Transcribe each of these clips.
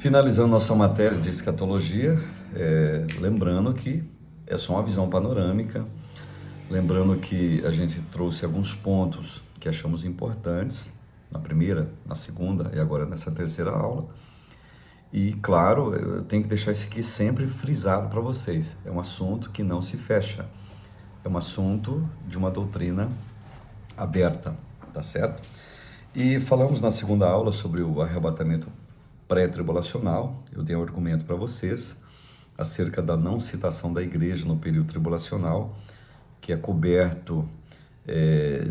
Finalizando nossa matéria de escatologia, lembrando que é só uma visão panorâmica, lembrando que a gente trouxe alguns pontos que achamos importantes na primeira, na segunda e agora nessa terceira aula. E claro, eu tenho que deixar isso aqui sempre frisado para vocês. É um assunto que não se fecha. É um assunto de uma doutrina aberta, tá certo? E falamos na segunda aula sobre o arrebatamento pré-tribulacional. Eu dei um argumento para vocês acerca da não citação da igreja no período tribulacional, que é coberto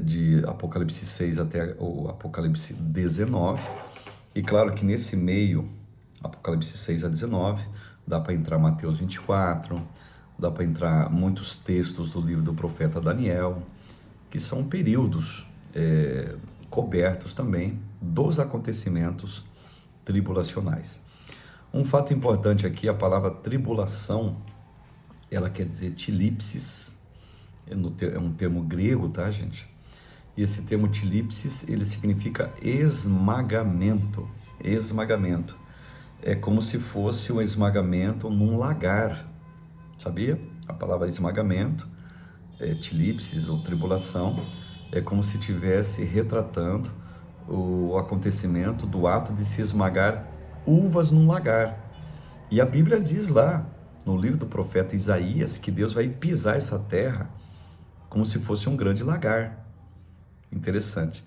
de Apocalipse 6 até o Apocalipse 19. E claro que nesse meio, Apocalipse 6 a 19, dá para entrar Mateus 24, dá para entrar muitos textos do livro do profeta Daniel, que são períodos cobertos também dos acontecimentos tribulacionais. Um fato importante aqui, a palavra tribulação, ela quer dizer tilipsis, é um termo grego, tá, gente? E esse termo tilipsis, ele significa esmagamento. Esmagamento. É como se fosse um esmagamento num lagar, sabia? A palavra esmagamento, tilipsis ou tribulação, é como se estivesse retratando o acontecimento do ato de se esmagar uvas num lagar. E a Bíblia diz lá, no livro do profeta Isaías, que Deus vai pisar essa terra como se fosse um grande lagar. Interessante.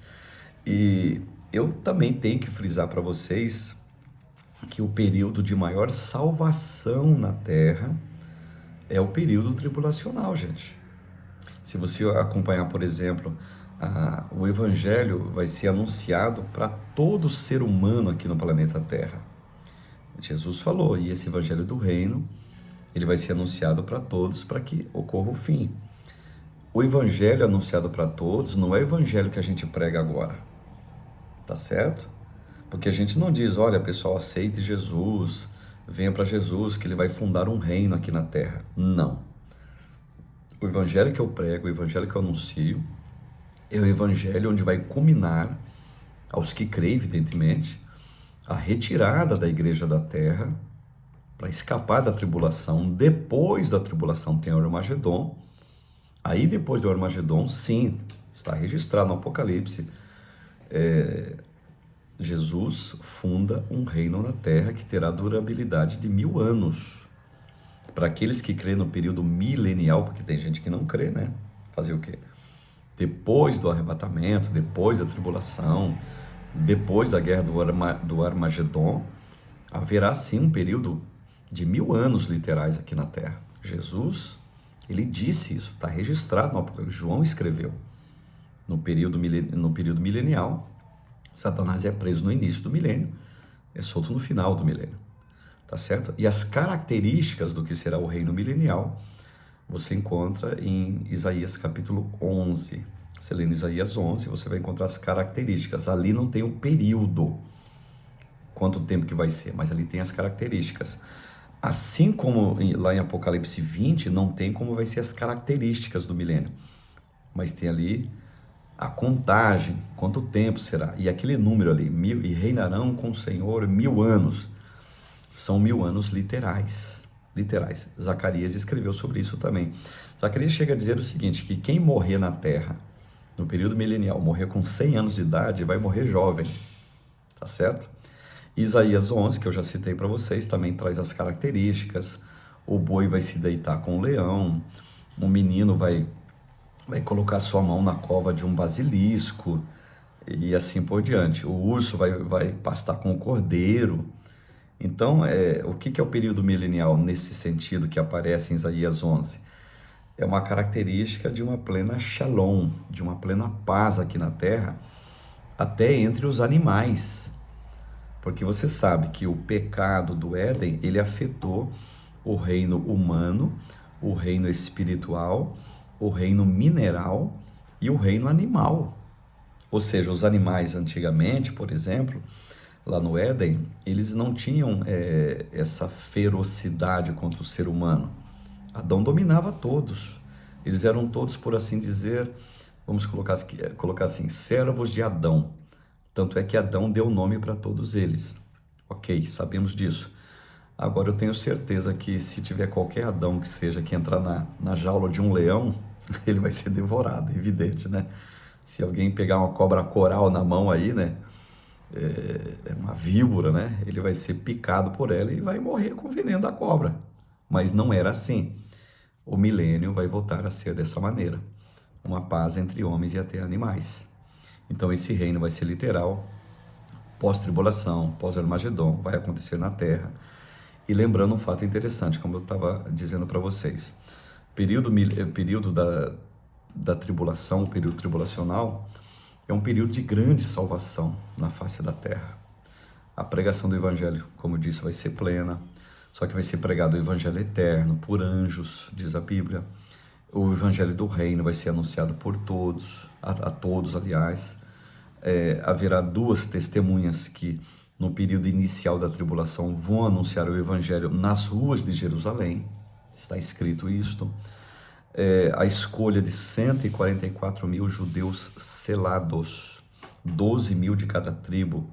E eu também tenho que frisar para vocês que o período de maior salvação na terra é o período tribulacional, gente. Se você acompanhar, por exemplo, o Evangelho vai ser anunciado para todo ser humano aqui no planeta Terra. Jesus falou, e esse Evangelho do Reino, ele vai ser anunciado para todos para que ocorra o fim. O Evangelho anunciado para todos não é o Evangelho que a gente prega agora, tá certo? Porque a gente não diz, olha pessoal, aceite Jesus, venha para Jesus que ele vai fundar um reino aqui na Terra. Não. O Evangelho que eu prego, o Evangelho que eu anuncio, é o Evangelho onde vai culminar, aos que creem, evidentemente, a retirada da igreja da terra, para escapar da tribulação. Depois da tribulação tem o Armagedon. Aí depois do Armagedon, sim, está registrado no Apocalipse, Jesus funda um reino na terra que terá durabilidade de 1000 anos. Para aqueles que creem no período milenial, porque tem gente que não crê, né? Fazer o quê? Depois do arrebatamento, depois da tribulação, depois da guerra do Armagedon, haverá sim um período de 1000 anos literais aqui na Terra. Jesus, ele disse isso, está registrado no Apocalipse. João escreveu. No período milenial, Satanás é preso no início do milênio, é solto no final do milênio. Tá certo? E as características do que será o reino milenial, você encontra em Isaías capítulo 11. Você lendo Isaías 11, você vai encontrar as características. Ali não tem o período, quanto tempo que vai ser, mas ali tem as características. Assim como lá em Apocalipse 20, não tem como vai ser as características do milênio. Mas tem ali a contagem, quanto tempo será. E aquele número ali, e reinarão com o Senhor 1000 anos. São 1000 anos literais. Literais. Zacarias escreveu sobre isso também. Zacarias chega a dizer o seguinte, que quem morrer na terra, no período milenial, morrer com 100 anos de idade, vai morrer jovem. Tá certo? Isaías 11, que eu já citei para vocês, também traz as características. O boi vai se deitar com o leão. Um menino vai colocar sua mão na cova de um basilisco. E assim por diante. O urso vai pastar com o cordeiro. Então, o que é o período milenial nesse sentido que aparece em Isaías 11? É uma característica de uma plena shalom, de uma plena paz aqui na Terra, até entre os animais. Porque você sabe que o pecado do Éden, ele afetou o reino humano, o reino espiritual, o reino mineral e o reino animal. Ou seja, os animais antigamente, por exemplo, lá no Éden, eles não tinham essa ferocidade contra o ser humano. Adão dominava todos. Eles eram todos, por assim dizer, vamos colocar assim, servos de Adão. Tanto é que Adão deu nome para todos eles. Ok, sabemos disso. Agora eu tenho certeza que se tiver qualquer Adão que seja que entrar na jaula de um leão, ele vai ser devorado, evidente, né? Se alguém pegar uma cobra coral na mão aí, né? É uma víbora, né? Ele vai ser picado por ela e vai morrer com o veneno da cobra. Mas não era assim. O milênio vai voltar a ser dessa maneira. Uma paz entre homens e até animais. Então esse reino vai ser literal, pós-tribulação, pós-Armagedon, vai acontecer na Terra. E lembrando um fato interessante, como eu estava dizendo para vocês, período da tribulação, o período tribulacional, é um período de grande salvação na face da terra. A pregação do evangelho, como eu disse, vai ser plena, só que vai ser pregado o evangelho eterno, por anjos, diz a Bíblia. O evangelho do reino vai ser anunciado por todos, a todos, aliás. Haverá duas testemunhas que, no período inicial da tribulação, vão anunciar o evangelho nas ruas de Jerusalém. Está escrito isto. A escolha de 144 mil judeus selados, 12 mil de cada tribo.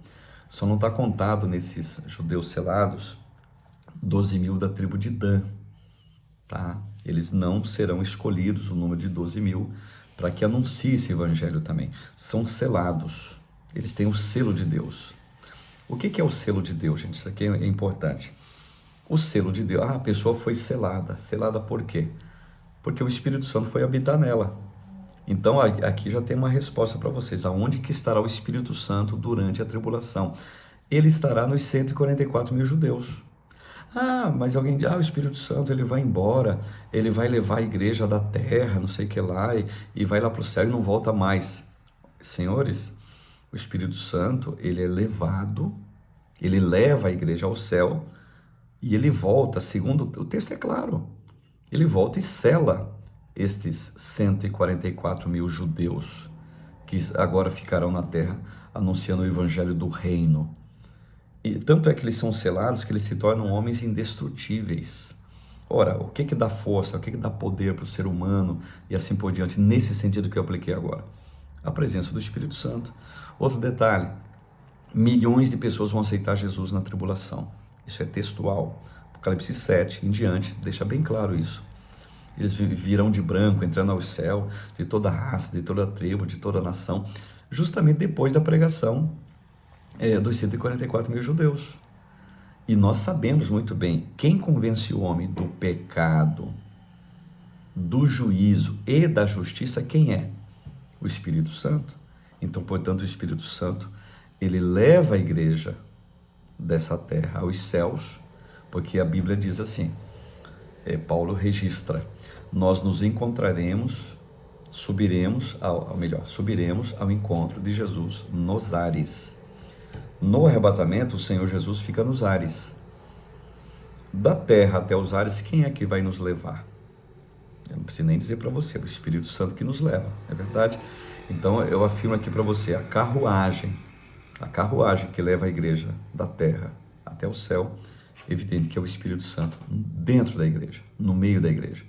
Só não está contado nesses judeus selados 12 mil da tribo de Dan, tá? Eles não serão escolhidos, o número de 12 mil, para que anuncie esse evangelho também. São selados, eles têm o selo de Deus. O que é o selo de Deus, gente? Isso aqui é importante. O selo de Deus, a pessoa foi selada. Selada por quê? Porque o Espírito Santo foi habitar nela. Então aqui já tem uma resposta para vocês. Aonde que estará o Espírito Santo durante a tribulação? Ele estará nos 144 mil judeus. Mas alguém diz, o Espírito Santo ele vai embora, ele vai levar a igreja da terra, não sei o que lá, e vai lá para o céu e não volta mais. Senhores, o Espírito Santo, ele é levado, ele leva a igreja ao céu, e ele volta, segundo o texto é claro, ele volta e sela estes 144 mil judeus, que agora ficarão na terra anunciando o evangelho do reino. E tanto é que eles são selados que eles se tornam homens indestrutíveis. Ora, o que dá força, o que dá poder para o ser humano e assim por diante, nesse sentido que eu apliquei agora? A presença do Espírito Santo. Outro detalhe, milhões de pessoas vão aceitar Jesus na tribulação. Isso é textual. Apocalipse 7 em diante, deixa bem claro isso. Eles virão de branco, entrando ao céu, de toda raça, de toda tribo, de toda nação, justamente depois da pregação dos 144 mil judeus. E nós sabemos muito bem, quem convence o homem do pecado, do juízo e da justiça, quem é? O Espírito Santo. Então, portanto, o Espírito Santo, ele leva a igreja dessa terra aos céus, porque a Bíblia diz assim, Paulo registra, nós nos encontraremos, subiremos ao encontro de Jesus nos ares. No arrebatamento, o Senhor Jesus fica nos ares. Da terra até os ares, quem é que vai nos levar? Eu não preciso nem dizer para você, é o Espírito Santo que nos leva, é verdade? Então eu afirmo aqui para você, a carruagem que leva a igreja da terra até o céu, evidente que é o Espírito Santo dentro da igreja, no meio da igreja.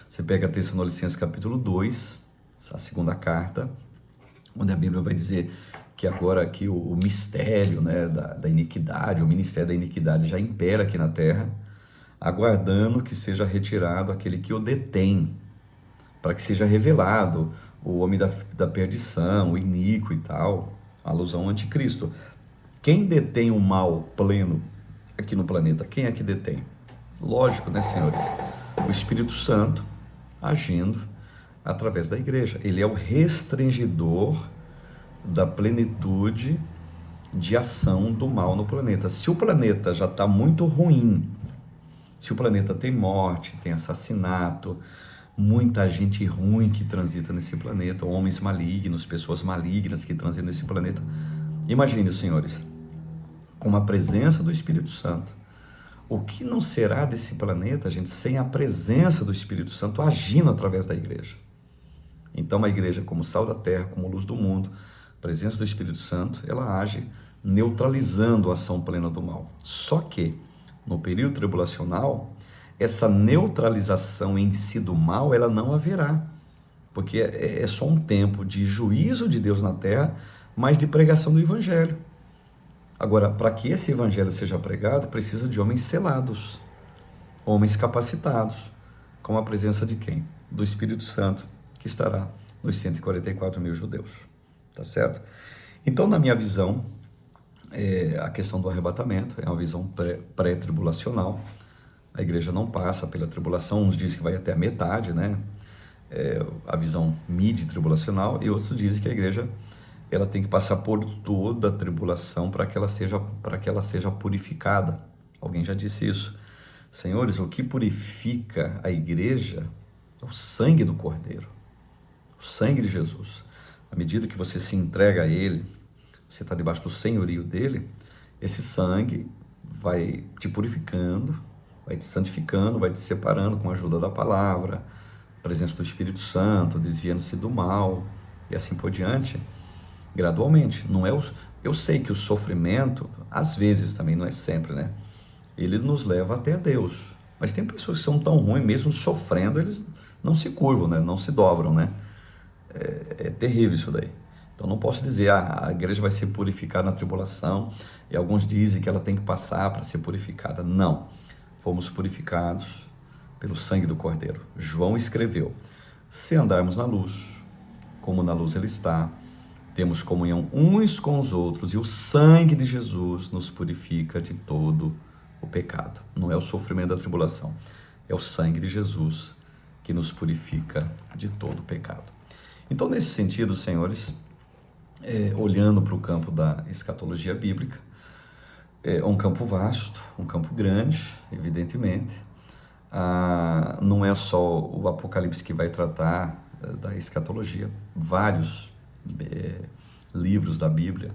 Você pega Tessalonicenses capítulo 2, a segunda carta, onde a Bíblia vai dizer que agora aqui o mistério, né, da iniquidade, o ministério da iniquidade já impera aqui na terra, aguardando que seja retirado aquele que o detém, para que seja revelado o homem da perdição, o iníquo e tal, alusão ao anticristo. Quem detém o mal pleno aqui no planeta? Quem é que detém? Lógico, né, senhores? O Espírito Santo agindo através da igreja. Ele é o restringidor da plenitude de ação do mal no planeta. Se o planeta já está muito ruim, se o planeta tem morte, tem assassinato, muita gente ruim que transita nesse planeta, homens malignos, pessoas malignas que transitam nesse planeta, imagine, senhores, com a presença do Espírito Santo, o que não será desse planeta, gente, sem a presença do Espírito Santo agindo através da igreja? Então a igreja, como sal da terra, como luz do mundo, a presença do Espírito Santo, ela age neutralizando a ação plena do mal. Só que, no período tribulacional, essa neutralização em si do mal, ela não haverá, porque é só um tempo de juízo de Deus na terra, mas de pregação do Evangelho. Agora, para que esse evangelho seja pregado, precisa de homens selados, homens capacitados, com a presença de quem? Do Espírito Santo, que estará nos 144 mil judeus, tá certo? Então, na minha visão, a questão do arrebatamento é uma visão pré-tribulacional. A igreja não passa pela tribulação, uns dizem que vai até a metade, né? A visão mid-tribulacional, e outros dizem que a igreja ela tem que passar por toda a tribulação para que ela seja purificada. Alguém já disse isso. Senhores, o que purifica a igreja é o sangue do Cordeiro, o sangue de Jesus. À medida que você se entrega a Ele, você está debaixo do senhorio dele, esse sangue vai te purificando, vai te santificando, vai te separando com a ajuda da palavra, presença do Espírito Santo, desviando-se do mal e assim por diante, gradualmente. Não é eu sei que o sofrimento, às vezes também, não é sempre, né? Ele nos leva até a Deus. Mas tem pessoas que são tão ruins, mesmo sofrendo, eles não se curvam, né? Não se dobram, né? É terrível isso daí. Então não posso dizer, a igreja vai ser purificada na tribulação, e alguns dizem que ela tem que passar para ser purificada. Não. Fomos purificados pelo sangue do Cordeiro. João escreveu: se andarmos na luz, como na luz ele está, temos comunhão uns com os outros, e o sangue de Jesus nos purifica de todo o pecado. Não é o sofrimento da tribulação, é o sangue de Jesus que nos purifica de todo o pecado. Então, nesse sentido, senhores, olhando para o campo da escatologia bíblica, é um campo vasto, um campo grande, evidentemente. Não é só o Apocalipse que vai tratar da escatologia, vários livros da Bíblia,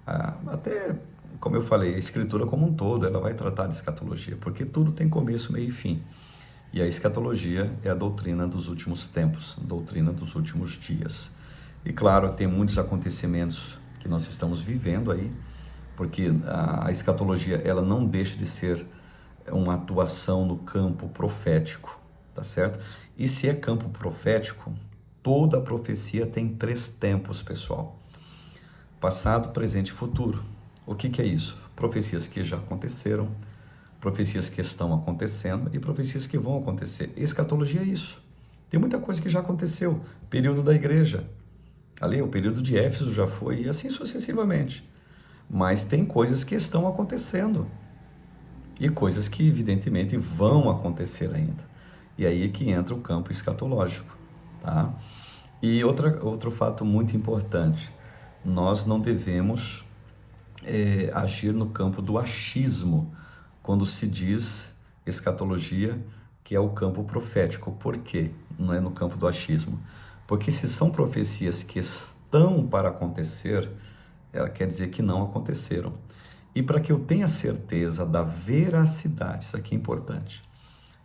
até, como eu falei, a Escritura como um todo, ela vai tratar de escatologia, porque tudo tem começo, meio e fim. E a escatologia é a doutrina dos últimos tempos, a doutrina dos últimos dias. E claro, tem muitos acontecimentos que nós estamos vivendo aí, porque a escatologia ela não deixa de ser uma atuação no campo profético, tá certo? E se é campo profético, toda a profecia tem 3 tempos, pessoal: passado, presente e futuro. O que é isso? Profecias que já aconteceram, profecias que estão acontecendo e profecias que vão acontecer. Escatologia é isso. Tem muita coisa que já aconteceu. Período da igreja, ali o período de Éfeso já foi, e assim sucessivamente. Mas tem coisas que estão acontecendo e coisas que evidentemente vão acontecer ainda. E aí é que entra o campo escatológico, tá? E outro fato muito importante: nós não devemos agir no campo do achismo quando se diz escatologia, que é o campo profético. Por quê? Não é no campo do achismo. Porque se são profecias que estão para acontecer, ela quer dizer que não aconteceram. E para que eu tenha certeza da veracidade, isso aqui é importante,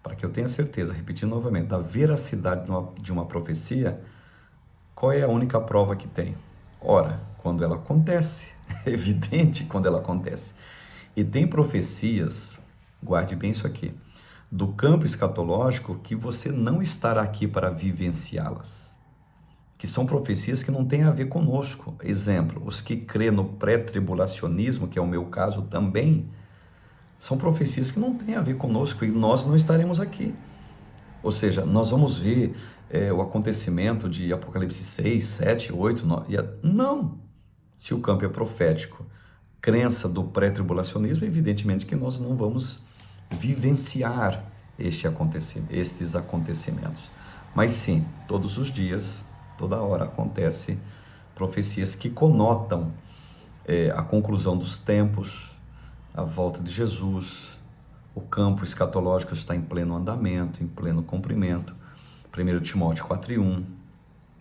para que eu tenha certeza, repetindo novamente, da veracidade de uma profecia, qual é a única prova que tem? Ora, quando ela acontece, é evidente quando ela acontece. E tem profecias, guarde bem isso aqui, do campo escatológico que você não estará aqui para vivenciá-las, que são profecias que não têm a ver conosco. Exemplo, os que crêem no pré-tribulacionismo, que é o meu caso também, são profecias que não têm a ver conosco e nós não estaremos aqui. Ou seja, nós vamos ver o acontecimento de Apocalipse 6, 7, 8, 9... Não! Se o campo é profético, crença do pré-tribulacionismo, evidentemente que nós não vamos vivenciar estes acontecimentos. Mas sim, todos os dias, toda hora acontece profecias que conotam a conclusão dos tempos, a volta de Jesus. O campo escatológico está em pleno andamento, em pleno cumprimento. 1 Timóteo 4:1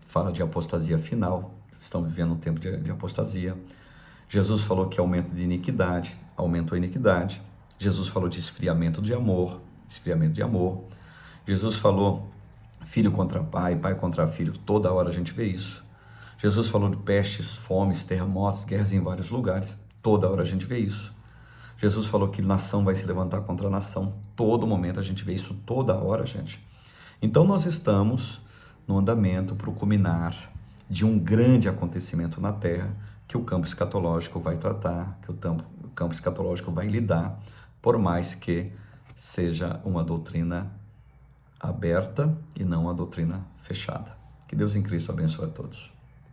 fala de apostasia final. Estão vivendo um tempo de apostasia. Jesus falou que aumento de iniquidade, aumentou a iniquidade. Jesus falou de esfriamento de amor, esfriamento de amor. Jesus falou filho contra pai, pai contra filho, toda hora a gente vê isso. Jesus falou de pestes, fomes, terremotos, guerras em vários lugares, toda hora a gente vê isso. Jesus falou que nação vai se levantar contra nação, todo momento a gente vê isso, toda hora, gente. Então nós estamos no andamento para o culminar de um grande acontecimento na Terra, que o campo escatológico vai tratar, que o campo escatológico vai lidar, por mais que seja uma doutrina aberta e não uma doutrina fechada. Que Deus em Cristo abençoe a todos.